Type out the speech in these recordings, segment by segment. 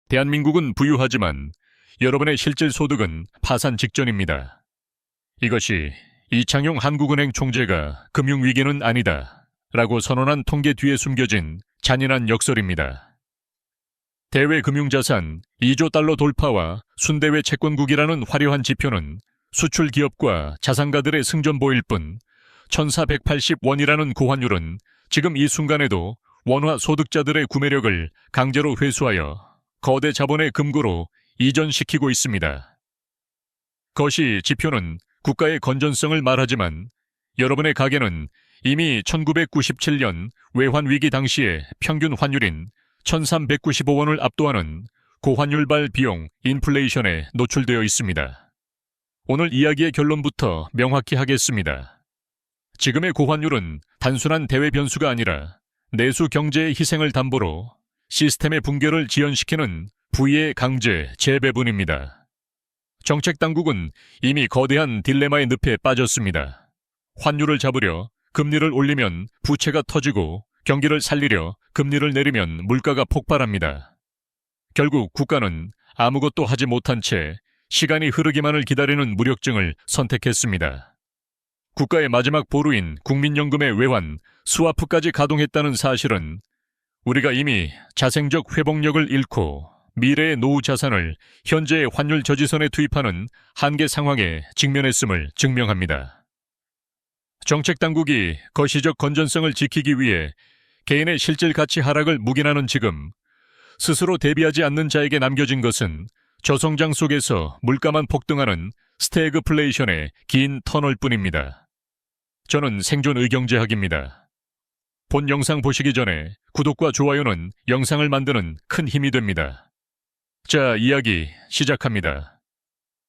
대한민국은 부유하지만 여러분의 실질 소득은 파산 직전입니다. 이것이 이창용 한국은행 총재가 금융위기는 아니다 라고 선언한 통계 뒤에 숨겨진 잔인한 역설입니다. 대외 금융자산 2조 달러 돌파와 순대외 채권국이라는 화려한 지표는 수출 기업과 자산가들의 승전보일 뿐 1,480원이라는 고환율은 지금 이 순간에도 원화 소득자들의 구매력을 강제로 회수하여 거대 자본의 금고로 이전시키고 있습니다. 거시 지표는 국가의 건전성을 말하지만 여러분의 가계는 이미 1997년 외환위기 당시의 평균 환율인 1,395원을 압도하는 고환율발 비용 인플레이션에 노출되어 있습니다. 오늘 이야기의 결론부터 명확히 하겠습니다. 지금의 고환율은 단순한 대외 변수가 아니라 내수 경제의 희생을 담보로 시스템의 붕괴를 지연시키는 부의 강제 재배분입니다. 정책 당국은 이미 거대한 딜레마의 늪에 빠졌습니다. 환율을 잡으려 금리를 올리면 부채가 터지고 경기를 살리려 금리를 내리면 물가가 폭발합니다. 결국 국가는 아무것도 하지 못한 채 시간이 흐르기만을 기다리는 무력증을 선택했습니다. 국가의 마지막 보루인 국민연금의 외환, 스와프까지 가동했다는 사실은 우리가 이미 자생적 회복력을 잃고 미래의 노후 자산을 현재의 환율 저지선에 투입하는 한계 상황에 직면했음을 증명합니다. 정책 당국이 거시적 건전성을 지키기 위해 개인의 실질 가치 하락을 묵인하는 지금 스스로 대비하지 않는 자에게 남겨진 것은 저성장 속에서 물가만 폭등하는 스태그플레이션의 긴 터널뿐입니다. 저는 생존 의경제학입니다. 본 영상 보시기 전에 구독과 좋아요는 영상을 만드는 큰 힘이 됩니다. 자, 이야기 시작합니다.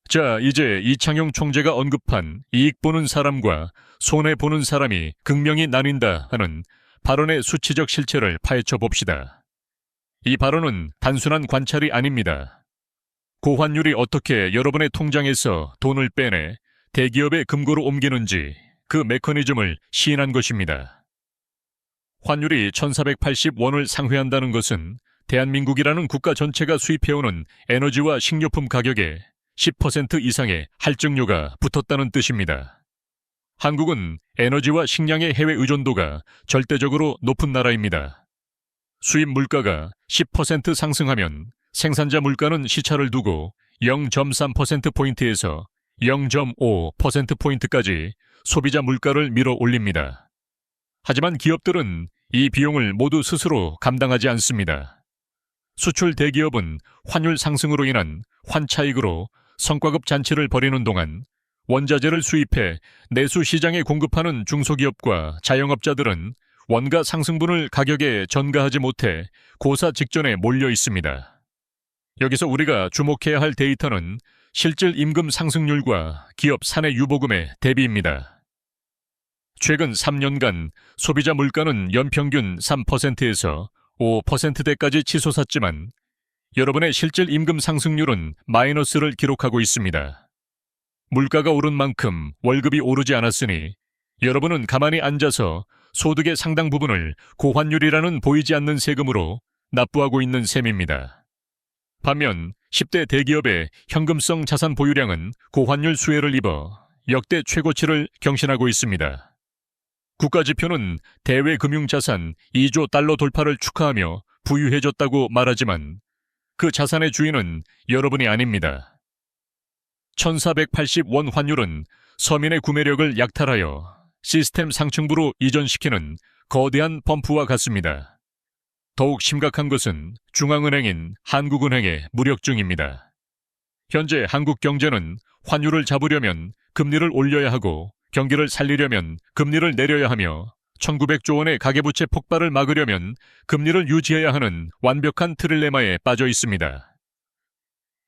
자, 이제 이창용 총재가 언급한 이익 보는 사람과 손해 보는 사람이 극명히 나뉜다 하는 발언의 수치적 실체를 파헤쳐 봅시다. 이 발언은 단순한 관찰이 아닙니다. 고환율이 어떻게 여러분의 통장에서 돈을 빼내 대기업의 금고로 옮기는지 그 메커니즘을 시인한 것입니다. 환율이 1,480원을 상회한다는 것은 대한민국이라는 국가 전체가 수입해오는 에너지와 식료품 가격에 10% 이상의 할증료가 붙었다는 뜻입니다. 한국은 에너지와 식량의 해외 의존도가 절대적으로 높은 나라입니다. 수입 물가가 10% 상승하면 생산자 물가는 시차를 두고 0.3%포인트에서 0.5%포인트까지 소비자 물가를 밀어 올립니다. 하지만 기업들은 이 비용을 모두 스스로 감당하지 않습니다. 수출 대기업은 환율 상승으로 인한 환차익으로 성과급 잔치를 벌이는 동안 원자재를 수입해 내수 시장에 공급하는 중소기업과 자영업자들은 원가 상승분을 가격에 전가하지 못해 고사 직전에 몰려 있습니다. 여기서 우리가 주목해야 할 데이터는 실질 임금 상승률과 기업 사내 유보금의 대비입니다. 최근 3년간 소비자 물가는 연평균 3%에서 5%대까지 치솟았지만 여러분의 실질 임금 상승률은 마이너스를 기록하고 있습니다. 물가가 오른 만큼 월급이 오르지 않았으니 여러분은 가만히 앉아서 소득의 상당 부분을 고환율이라는 보이지 않는 세금으로 납부하고 있는 셈입니다. 반면 10대 대기업의 현금성 자산 보유량은 고환율 수혜를 입어 역대 최고치를 경신하고 있습니다. 국가지표는 대외 금융자산 2조 달러 돌파를 축하하며 부유해졌다고 말하지만 그 자산의 주인은 여러분이 아닙니다. 1,480원 환율은 서민의 구매력을 약탈하여 시스템 상층부로 이전시키는 거대한 펌프와 같습니다. 더욱 심각한 것은 중앙은행인 한국은행의 무력증입니다. 현재 한국 경제는 환율을 잡으려면 금리를 올려야 하고 경기를 살리려면 금리를 내려야 하며 1,900조 원의 가계부채 폭발을 막으려면 금리를 유지해야 하는 완벽한 트릴레마에 빠져 있습니다.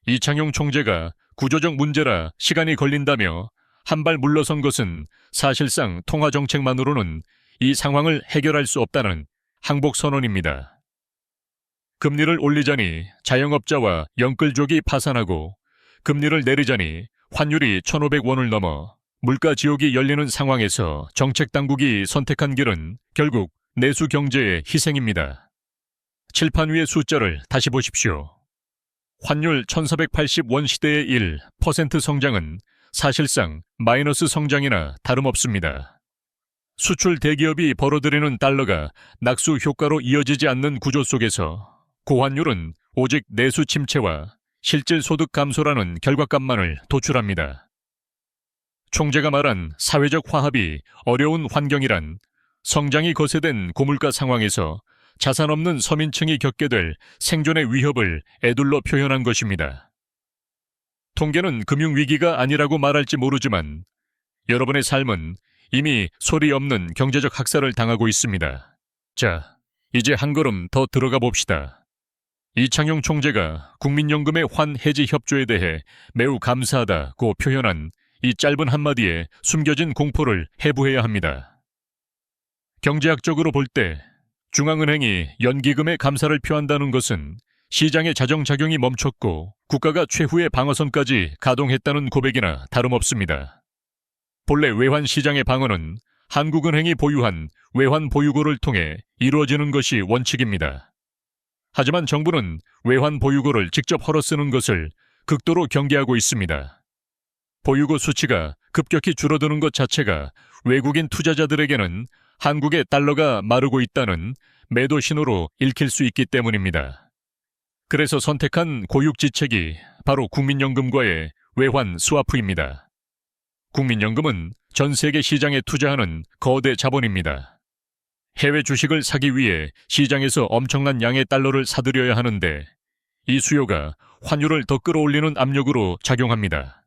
이창용 총재가 구조적 문제라 시간이 걸린다며 한 발 물러선 것은 사실상 통화정책만으로는 이 상황을 해결할 수 없다는 항복 선언입니다. 금리를 올리자니 자영업자와 영끌족이 파산하고 금리를 내리자니 환율이 1,500원을 넘어 물가 지옥이 열리는 상황에서 정책 당국이 선택한 길은 결국 내수 경제의 희생입니다. 칠판 위의 숫자를 다시 보십시오. 환율 1480원 시대의 1% 성장은 사실상 마이너스 성장이나 다름없습니다. 수출 대기업이 벌어들이는 달러가 낙수 효과로 이어지지 않는 구조 속에서 고환율은 오직 내수 침체와 실질 소득 감소라는 결과값만을 도출합니다. 총재가 말한 사회적 화합이 어려운 환경이란 성장이 거세된 고물가 상황에서 자산 없는 서민층이 겪게 될 생존의 위협을 에둘러 표현한 것입니다. 통계는 금융위기가 아니라고 말할지 모르지만 여러분의 삶은 이미 소리 없는 경제적 학살을 당하고 있습니다. 자, 이제 한 걸음 더 들어가 봅시다. 이창용 총재가 국민연금의 환해지 협조에 대해 매우 감사하다고 표현한 이 짧은 한마디에 숨겨진 공포를 해부해야 합니다. 경제학적으로 볼 때 중앙은행이 연기금의 감사를 표한다는 것은 시장의 자정작용이 멈췄고 국가가 최후의 방어선까지 가동했다는 고백이나 다름없습니다. 본래 외환시장의 방어는 한국은행이 보유한 외환보유고를 통해 이루어지는 것이 원칙입니다. 하지만 정부는 외환보유고를 직접 헐어쓰는 것을 극도로 경계하고 있습니다. 보유고 수치가 급격히 줄어드는 것 자체가 외국인 투자자들에게는 한국의 달러가 마르고 있다는 매도 신호로 읽힐 수 있기 때문입니다. 그래서 선택한 고육지책이 바로 국민연금과의 외환 스와프입니다. 국민연금은 전 세계 시장에 투자하는 거대 자본입니다. 해외 주식을 사기 위해 시장에서 엄청난 양의 달러를 사들여야 하는데 이 수요가 환율을 더 끌어올리는 압력으로 작용합니다.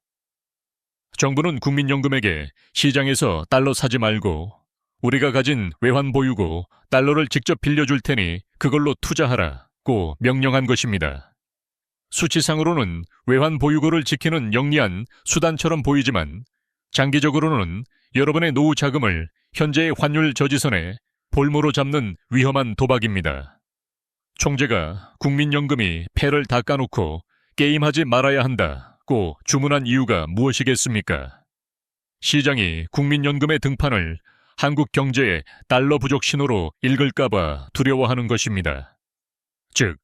정부는 국민연금에게 시장에서 달러 사지 말고 우리가 가진 외환보유고 달러를 직접 빌려줄 테니 그걸로 투자하라고 명령한 것입니다. 수치상으로는 외환보유고를 지키는 영리한 수단처럼 보이지만 장기적으로는 여러분의 노후 자금을 현재의 환율 저지선에 볼모로 잡는 위험한 도박입니다. 총재가 국민연금이 패를 닦아놓고 게임하지 말아야 한다고 주문한 이유가 무엇이겠습니까? 시장이 국민연금의 등판을 한국 경제의 달러 부족 신호로 읽을까봐 두려워하는 것입니다. 즉,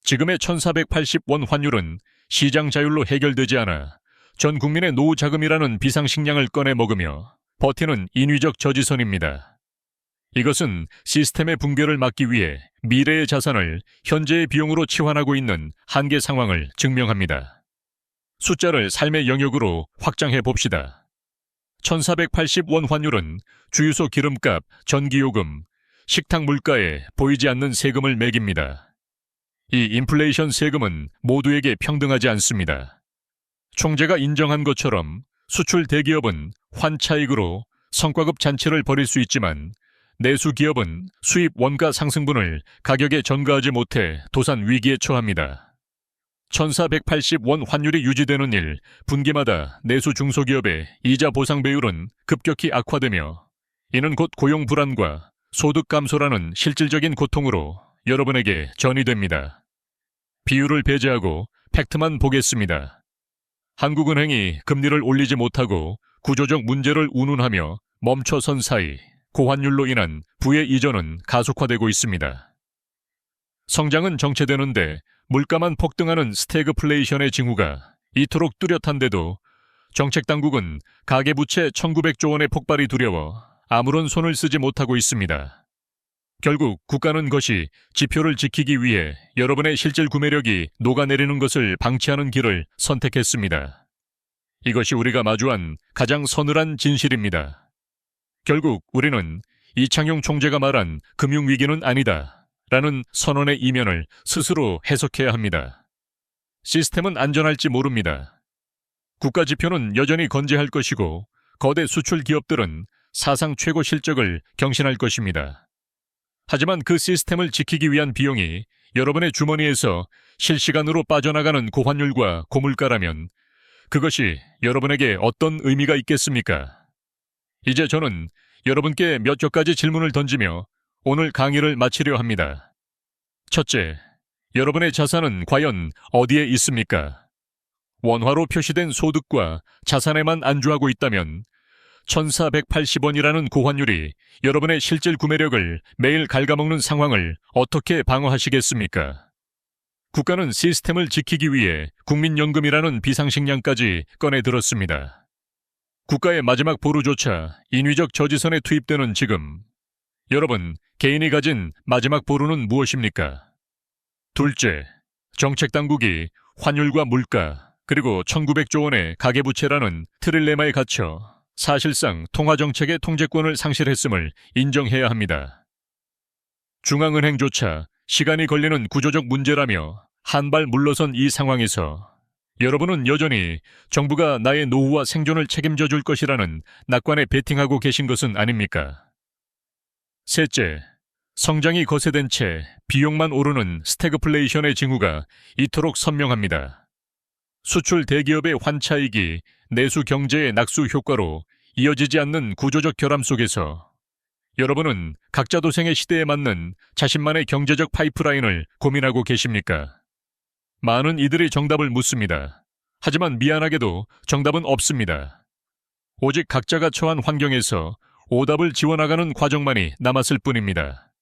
지금의 1480원 환율은 시장 자율로 해결되지 않아 전 국민의 노후 자금이라는 비상식량을 꺼내 먹으며 버티는 인위적 저지선입니다. 이것은 시스템의 붕괴를 막기 위해 미래의 자산을 현재의 비용으로 치환하고 있는 한계 상황을 증명합니다. 숫자를 삶의 영역으로 확장해 봅시다. 1480원 환율은 주유소 기름값, 전기요금, 식탁 물가에 보이지 않는 세금을 매깁니다. 이 인플레이션 세금은 모두에게 평등하지 않습니다. 총재가 인정한 것처럼 수출 대기업은 환차익으로 성과급 잔치를 벌일 수 있지만 내수 기업은 수입 원가 상승분을 가격에 전가하지 못해 도산 위기에 처합니다. 1480원 환율이 유지되는 일, 분기마다 내수 중소기업의 이자 보상 배율은 급격히 악화되며 이는 곧 고용 불안과 소득 감소라는 실질적인 고통으로 여러분에게 전이됩니다. 비율을 배제하고 팩트만 보겠습니다. 한국은행이 금리를 올리지 못하고 구조적 문제를 운운하며 멈춰선 사이 고환율로 인한 부의 이전은 가속화되고 있습니다. 성장은 정체되는데 물가만 폭등하는 스태그플레이션의 징후가 이토록 뚜렷한데도 정책당국은 가계부채 1900조 원의 폭발이 두려워 아무런 손을 쓰지 못하고 있습니다. 결국 국가는 것이 지표를 지키기 위해 여러분의 실질 구매력이 녹아내리는 것을 방치하는 길을 선택했습니다. 이것이 우리가 마주한 가장 서늘한 진실입니다. 결국 우리는 이창용 총재가 말한 금융위기는 아니다 라는 선언의 이면을 스스로 해석해야 합니다. 시스템은 안전할지 모릅니다. 국가 지표는 여전히 건재할 것이고 거대 수출 기업들은 사상 최고 실적을 경신할 것입니다. 하지만 그 시스템을 지키기 위한 비용이 여러분의 주머니에서 실시간으로 빠져나가는 고환율과 고물가라면 그것이 여러분에게 어떤 의미가 있겠습니까? 이제 저는 여러분께 몇 가지 질문을 던지며 오늘 강의를 마치려 합니다. 첫째, 여러분의 자산은 과연 어디에 있습니까? 원화로 표시된 소득과 자산에만 안주하고 있다면 1480원이라는 고환율이 여러분의 실질 구매력을 매일 갉아먹는 상황을 어떻게 방어하시겠습니까? 국가는 시스템을 지키기 위해 국민연금이라는 비상식량까지 꺼내 들었습니다. 국가의 마지막 보루조차 인위적 저지선에 투입되는 지금, 여러분, 개인이 가진 마지막 보루는 무엇입니까? 둘째, 정책당국이 환율과 물가, 그리고 1900조 원의 가계부채라는 트릴레마에 갇혀 사실상 통화정책의 통제권을 상실했음을 인정해야 합니다. 중앙은행조차 시간이 걸리는 구조적 문제라며 한 발 물러선 이 상황에서 여러분은 여전히 정부가 나의 노후와 생존을 책임져 줄 것이라는 낙관에 베팅하고 계신 것은 아닙니까? 셋째, 성장이 거세된 채 비용만 오르는 스태그플레이션의 징후가 이토록 선명합니다. 수출 대기업의 환차익이 내수 경제의 낙수 효과로 이어지지 않는 구조적 결함 속에서 여러분은 각자 도생의 시대에 맞는 자신만의 경제적 파이프라인을 고민하고 계십니까? 많은 이들이 정답을 묻습니다. 하지만 미안하게도 정답은 없습니다. 오직 각자가 처한 환경에서 오답을 지워나가는 과정만이 남았을 뿐입니다.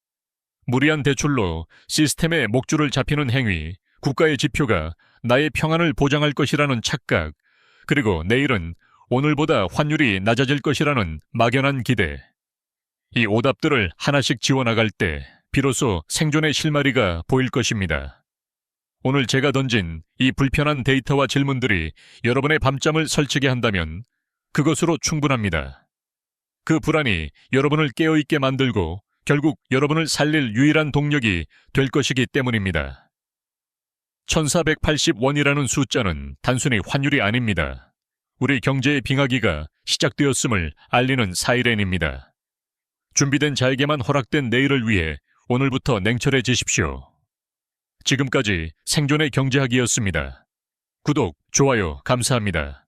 무리한 대출로 시스템의 목줄을 잡히는 행위, 국가의 지표가 나의 평안을 보장할 것이라는 착각, 그리고 내일은 오늘보다 환율이 낮아질 것이라는 막연한 기대. 이 오답들을 하나씩 지워나갈 때 비로소 생존의 실마리가 보일 것입니다. 오늘 제가 던진 이 불편한 데이터와 질문들이 여러분의 밤잠을 설치게 한다면 그것으로 충분합니다. 그 불안이 여러분을 깨어있게 만들고 결국 여러분을 살릴 유일한 동력이 될 것이기 때문입니다. 1480원이라는 숫자는 단순히 환율이 아닙니다. 우리 경제의 빙하기가 시작되었음을 알리는 사이렌입니다. 준비된 자에게만 허락된 내일을 위해 오늘부터 냉철해지십시오. 지금까지 생존의 경제학이었습니다. 구독, 좋아요 감사합니다.